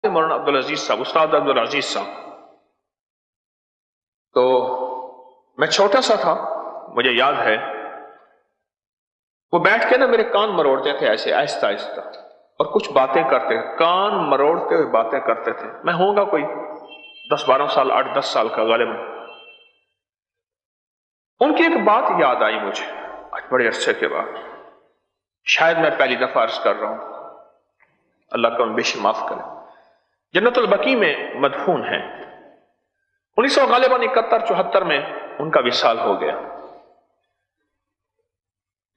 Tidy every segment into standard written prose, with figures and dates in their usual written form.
مولانا عبدالعزیز صاحب، استاد عبدالعزیز صاحب، تو میں چھوٹا سا تھا، مجھے یاد ہے وہ بیٹھ کے نا میرے کان مروڑتے تھے ایسے آہستہ آہستہ، اور کچھ باتیں کرتے، کان مروڑتے ہوئے باتیں کرتے تھے۔ میں ہوں گا کوئی 10-12 سال، 8-10 سال کا غالباً۔ ان کی ایک بات یاد آئی مجھے آج بڑے عرصے کے بعد، شاید میں پہلی دفعہ عرض کر رہا ہوں، اللہ کا ان بے معاف کرے۔ جنت البقیع میں مدفون ہیں، 1900 غالباً 71-74 میں ان کا وصال ہو گیا۔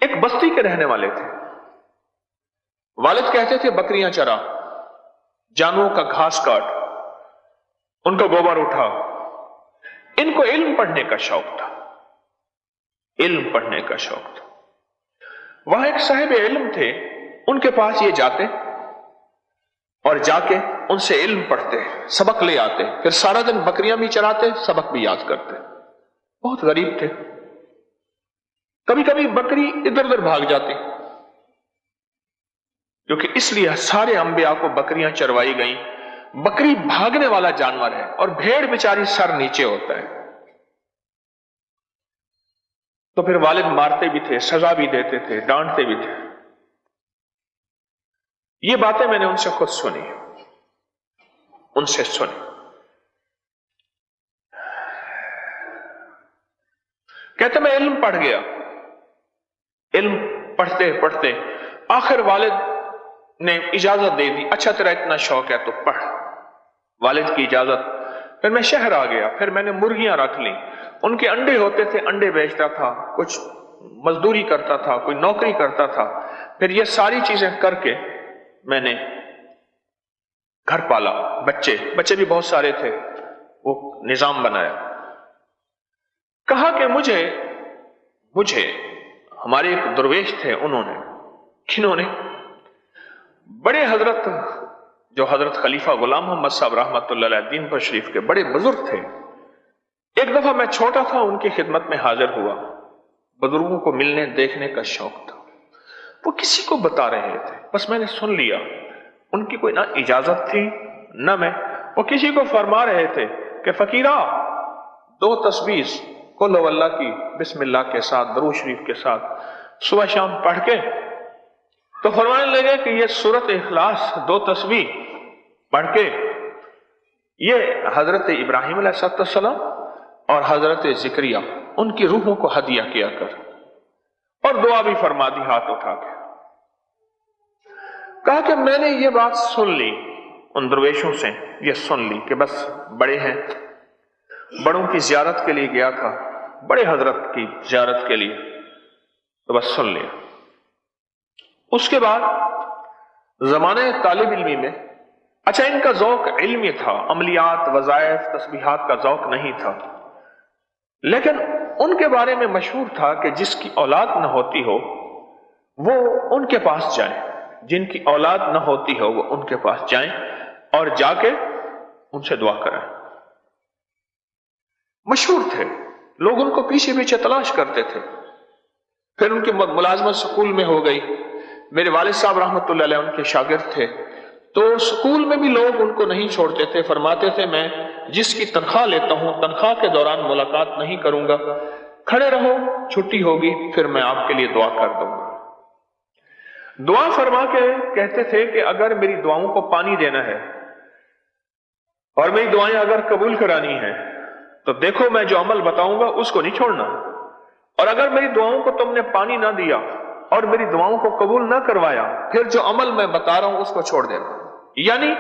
ایک بستی کے رہنے والے تھے، والد کہتے تھے بکریاں چرا، جانوروں کا گھاس کاٹ، ان کا گوبر اٹھا۔ ان کو علم پڑھنے کا شوق تھا، علم پڑھنے کا شوق تھا۔ وہاں ایک صاحب علم تھے، ان کے پاس یہ جاتے اور جا کے ان سے علم پڑھتے، سبق لے آتے، پھر سارا دن بکریاں بھی چراتے، سبق بھی یاد کرتے۔ بہت غریب تھے، کبھی کبھی بکری ادھر ادھر بھاگ جاتی، کیونکہ اس لیے سارے انبیاء کو بکریاں چروائی گئیں۔ بکری بھاگنے والا جانور ہے، اور بھیڑ بیچاری سر نیچے ہوتا ہے۔ تو پھر والد مارتے بھی تھے، سزا بھی دیتے تھے، ڈانٹتے بھی تھے۔ یہ باتیں میں نے ان سے خود سنی، ان سے سنی۔ کہتے میں علم پڑھ گیا، علم پڑھتے پڑھتے آخر والد نے اجازت دے دی، اچھا تیرا اتنا شوق ہے تو پڑھ، والد کی اجازت۔ پھر میں شہر آ گیا، پھر میں نے مرغیاں رکھ لیں، ان کے انڈے ہوتے تھے، انڈے بیچتا تھا، کچھ مزدوری کرتا تھا، کوئی نوکری کرتا تھا۔ پھر یہ ساری چیزیں کر کے میں نے گھر پالا، بچے بھی بہت سارے تھے، وہ نظام بنایا۔ کہا کہ مجھے ہمارے ایک درویش تھے، کنہوں نے بڑے حضرت، جو حضرت خلیفہ غلام محمد صاحب رحمۃ اللہ علیہ دین پر شریف کے بڑے بزرگ تھے۔ ایک دفعہ میں چھوٹا تھا، ان کی خدمت میں حاضر ہوا، بزرگوں کو ملنے دیکھنے کا شوق تھا۔ وہ کسی کو بتا رہے تھے، بس میں نے سن لیا، ان کی کوئی نہ اجازت تھی نہ میں۔ وہ کسی کو فرما رہے تھے کہ فقیرہ 2 تسبیح قل ہو اللہ کی بسم اللہ کے ساتھ، درود شریف کے ساتھ صبح شام پڑھ کے، تو فرمانے لگے کہ یہ سورۃ اخلاص 2 تسبیح پڑھ کے یہ حضرت ابراہیم علیہ السلام اور حضرت زکریا ان کی روحوں کو ہدیہ کیا کر، اور دعا بھی فرما دی ہاتھ اٹھا کے۔ کہا کہ میں نے یہ بات سن لی، ان درویشوں سے یہ سن لی کہ بس بڑے ہیں، بڑوں کی زیارت کے لیے گیا تھا، بڑے حضرت کی زیارت کے لیے، تو بس سن لیا۔ اس کے بعد زمانے طالب علمی میں، اچھا ان کا ذوق علمی تھا، عملیات، وظائف، تسبیحات کا ذوق نہیں تھا، لیکن ان کے بارے میں مشہور تھا کہ جس کی اولاد نہ ہوتی ہو وہ ان کے پاس جائیں، جن کی اولاد نہ ہوتی ہو وہ ان کے پاس جائیں اور جا کے ان سے دعا کریں۔ مشہور تھے، لوگ ان کو پیچھے پیچھے تلاش کرتے تھے۔ پھر ان کی ملازمت سکول میں ہو گئی، میرے والد صاحب رحمۃ اللہ علیہ ان کے شاگرد تھے، تو سکول میں بھی لوگ ان کو نہیں چھوڑتے تھے، فرماتے تھے میں جس کی تنخواہ لیتا ہوں تنخواہ کے دوران ملاقات نہیں کروں گا، کھڑے رہو، چھٹی ہوگی پھر میں آپ کے لیے دعا کر دوں گا۔ دعا فرما کے کہتے تھے کہ اگر میری دعاؤں کو پانی دینا ہے اور میری دعائیں اگر قبول کرانی ہیں تو دیکھو میں جو عمل بتاؤں گا اس کو نہیں چھوڑنا، اور اگر میری دعاؤں کو تم نے پانی نہ دیا اور میری دعاؤں کو قبول نہ کروایا پھر جو عمل میں بتا رہا ہوں اس کو چھوڑ دینا۔ یعنی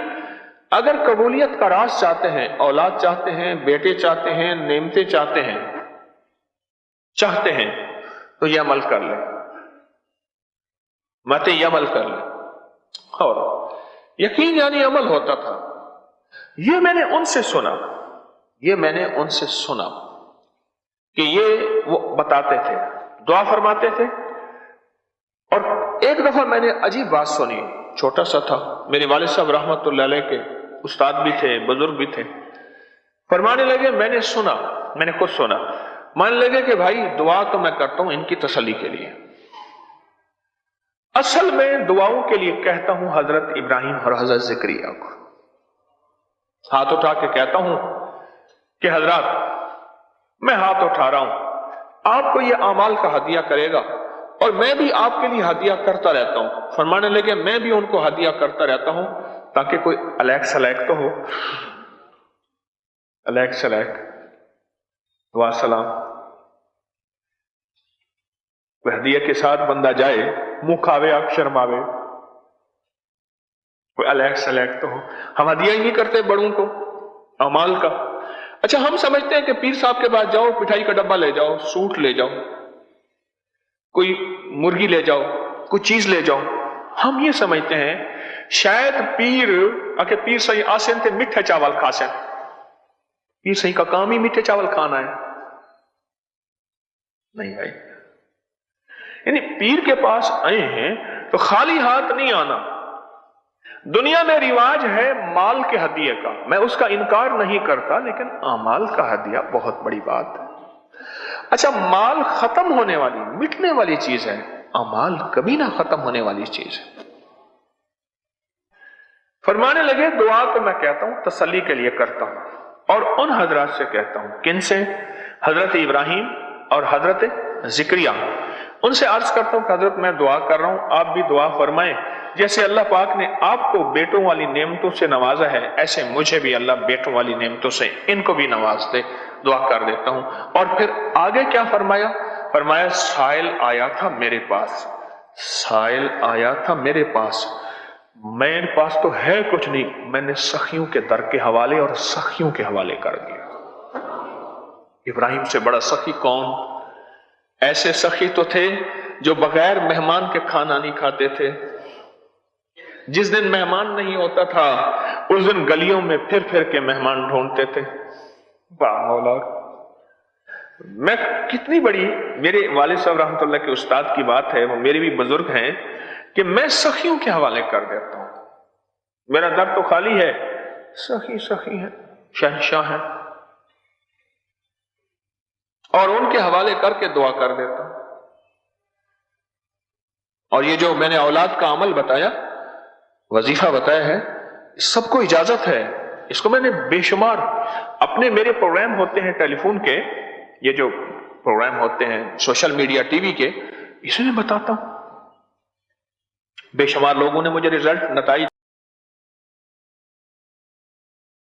اگر قبولیت کا راز چاہتے ہیں، اولاد چاہتے ہیں، بیٹے چاہتے ہیں، نعمتیں چاہتے ہیں تو یہ عمل کر لیں، مت یہ عمل کر لیں۔ اور یقین یعنی عمل ہوتا تھا۔ یہ میں نے ان سے سنا کہ یہ وہ بتاتے تھے، دعا فرماتے تھے۔ اور ایک دفعہ میں نے عجیب بات سنی، چھوٹا سا تھا، میرے والد صاحب رحمۃ اللہ علیہ کے استاد بھی تھے، بزرگ بھی تھے، فرمانے لگے میں نے خود سنا، ماننے لگے کہ بھائی دعا تو میں کرتا ہوں ان کی تسلی کے لیے، اصل میں دعاؤں کے لیے کہتا ہوں حضرت ابراہیم اور حضرت زکریا کو۔ ہاتھ اٹھا کے کہتا ہوں کہ حضرات میں ہاتھ اٹھا رہا ہوں، آپ کو یہ اعمال کا ہدیہ کرے گا اور میں بھی آپ کے لیے ہدیہ کرتا رہتا ہوں۔ فرمانے لگے میں بھی ان کو ہدیہ کرتا رہتا ہوں تاکہ کوئی الیک سلیک تو ہو، الیک سلیک، دعا سلام، کوئی ہدیہ کے ساتھ بندہ جائے، منہ کھاوے آپ شرماوے، کوئی الیک سلیک تو ہو۔ ہم ہدیہ ہی نہیں کرتے بڑوں کو اعمال کا۔ اچھا ہم سمجھتے ہیں کہ پیر صاحب کے پاس جاؤ، مٹھائی کا ڈبہ لے جاؤ، سوٹ لے جاؤ، کوئی مرغی لے جاؤ، کوئی چیز لے جاؤ۔ ہم یہ سمجھتے ہیں شاید پیر صحیح آسن تھے میٹھے چاول کھاسن، پیر صحیح کا کام ہی میٹھے چاول کھانا ہے۔ نہیں بھائی، یعنی پیر کے پاس آئے ہیں تو خالی ہاتھ نہیں آنا۔ دنیا میں رواج ہے مال کے ہدیے کا، میں اس کا انکار نہیں کرتا، لیکن اعمال کا ہدیہ بہت بڑی بات ہے۔ اچھا مال ختم ہونے والی مٹنے والی چیز ہے، اعمال کبھی نہ ختم ہونے والی چیز ہے۔ فرمانے لگے دعا تو میں کہتا ہوں تسلی کے لیے کرتا ہوں، اور ان حضرات سے کہتا ہوں، کن سے؟ حضرت ابراہیم اور حضرت زکریا، ان سے عرض کرتا ہوں کہ حضرت میں دعا کر رہا ہوں، آپ بھی دعا فرمائیں، جیسے اللہ پاک نے آپ کو بیٹوں والی نعمتوں سے نوازا ہے، ایسے مجھے بھی اللہ بیٹوں والی نعمتوں سے ان کو بھی نواز دے، دعا کر دیتا ہوں۔ اور پھر آگے کیا فرمایا؟ فرمایا سائل آیا تھا میرے پاس، سائل آیا تھا میرے پاس، میرے پاس تو ہے کچھ نہیں، میں نے سخیوں کے در کے حوالے اور سخیوں کے حوالے کر دیا۔ ابراہیم سے بڑا سخی کون؟ ایسے سخی تو تھے جو بغیر مہمان کے کھانا نہیں کھاتے تھے، جس دن مہمان نہیں ہوتا تھا اس دن گلیوں میں پھر پھر کے مہمان ڈھونڈتے تھے۔ واہ مولا، میں کتنی بڑی، میرے والد صاحب رحمۃ اللہ کے استاد کی بات ہے، وہ میرے بھی بزرگ ہیں، کہ میں سخیوں کے حوالے کر دیتا ہوں، میرا در تو خالی ہے، سخی سخی ہے، شہنشاہ ہے، اور ان کے حوالے کر کے دعا کر دیتا ہوں۔ اور یہ جو میں نے اولاد کا عمل بتایا، وظیفہ بتایا ہے، سب کو اجازت ہے، اس کو میں نے بے شمار اپنے، میرے پروگرام ہوتے ہیں ٹیلی فون کے، یہ جو پروگرام ہوتے ہیں سوشل میڈیا ٹی وی کے، اسے میں بتاتا ہوں، بے شمار لوگوں نے مجھے رزلٹ نتائج